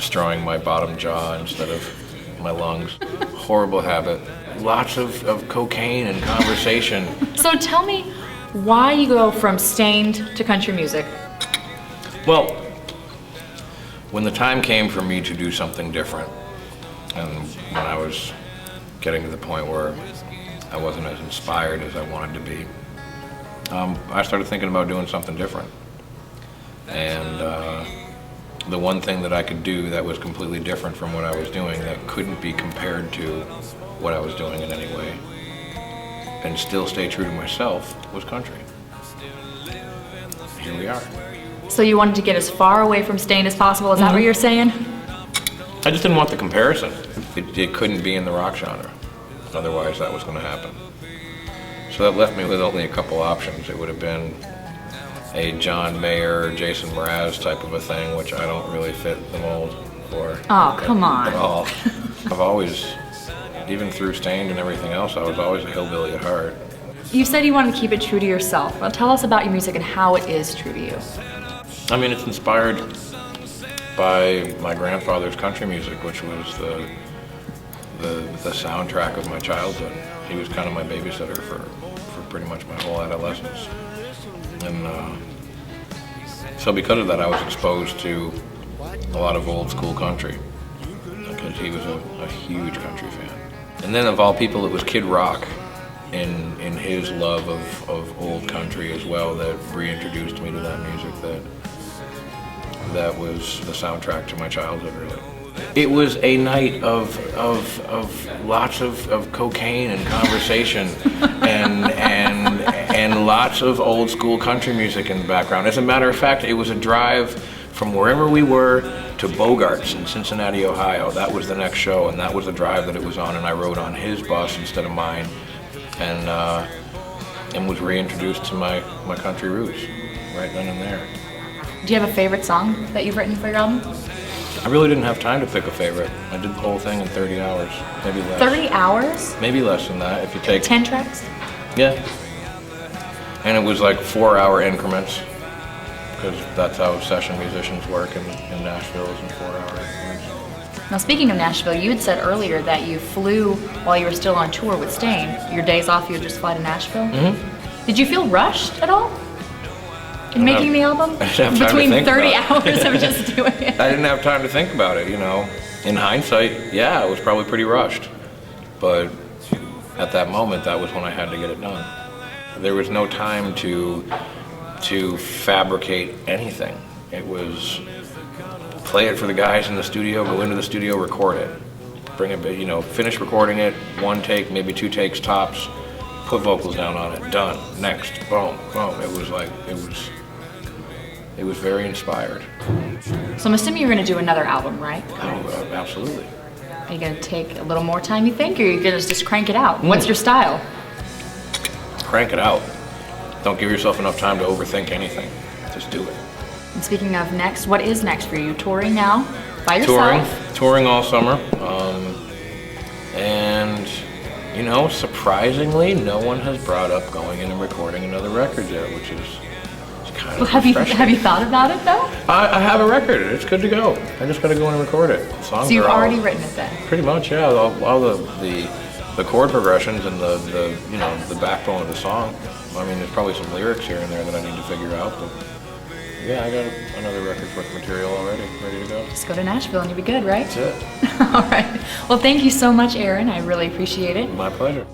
destroying my bottom jaw instead of my lungs. Horrible habit. Lots of cocaine and conversation. So tell me why you go from Stained to country music. Well, when the time came for me to do something different, and when I was getting to the point where I wasn't as inspired as I wanted to be, I started thinking about doing something different. And the one thing that I could do that was completely different from what I was doing, that couldn't be compared to what I was doing in any way, and still stay true to myself, was country. Here we are. So you wanted to get as far away from Stained as possible, is that what you're saying? I just didn't want the comparison. It couldn't be in the rock genre. Otherwise, that was going to happen. So that left me with only a couple options. It would have been a John Mayer, Jason Mraz type of a thing, which I don't really fit the mold for. Oh, come on. At all. I've always, even through Stained and everything else, I was always a hillbilly at heart. You said you wanted to keep it true to yourself. Well, tell us about your music and how it is true to you. I mean, it's inspired by my grandfather's country music, which was the soundtrack of my childhood. He was kind of my babysitter for pretty much my whole adolescence. And so because of that, I was exposed to a lot of old school country, because he was a huge country fan. And then of all people, it was Kid Rock in his love of old country as well that reintroduced me to that music that was the soundtrack to my childhood, really. It was a night of lots of cocaine and conversation and lots of old school country music in the background. As a matter of fact, it was a drive from wherever we were to Bogart's in Cincinnati, Ohio. That was the next show, and that was the drive that it was on, and I rode on his bus instead of mine, and was reintroduced to my country roots right then and there. Do you have a favorite song that you've written for your album? I really didn't have time to pick a favorite. I did the whole thing in 30 hours, maybe less. 30 hours? Maybe less than that if you take... 10 tracks? Yeah. And it was like 4-hour increments, because that's how session musicians work in Nashville, is in 4-hour increments. Now speaking of Nashville, you had said earlier that you flew while you were still on tour with Stained. Your days off, you would just fly to Nashville? Mm-hmm. Did you feel rushed at all in making the album? I didn't have time Between to think 30 about hours of just doing it? I didn't have time to think about it, you know. In hindsight, yeah, it was probably pretty rushed. But at that moment, that was when I had to get it done. There was no time to fabricate anything. It was play it for the guys in the studio, go into the studio, record it. Bring it, you know, finish recording it, 1 take, maybe 2 takes tops, put vocals down on it, done, next, boom, boom. It was very inspired. So I'm assuming you're going to do another album, right? Oh, absolutely. Are you going to take a little more time, you think, or are you going to just crank it out? What's your style? Crank it out. Don't give yourself enough time to overthink anything. Just do it. And speaking of next, what is next for you? Touring now by yourself? Touring all summer. And, you know, surprisingly, no one has brought up going in and recording another record yet, which is kind of refreshing. Have you thought about it, though? I have a record. It's good to go. I just got to go in and record it. Songs So you've are already written it then? Pretty much, yeah. All the chord progressions and the you know, the backbone of the song. I mean, there's probably some lyrics here and there that I need to figure out, but yeah, I got another record's worth of material already, ready to go. Just go to Nashville and you'll be good, right? That's it. All right. Well, thank you so much, Aaron. I really appreciate it. My pleasure.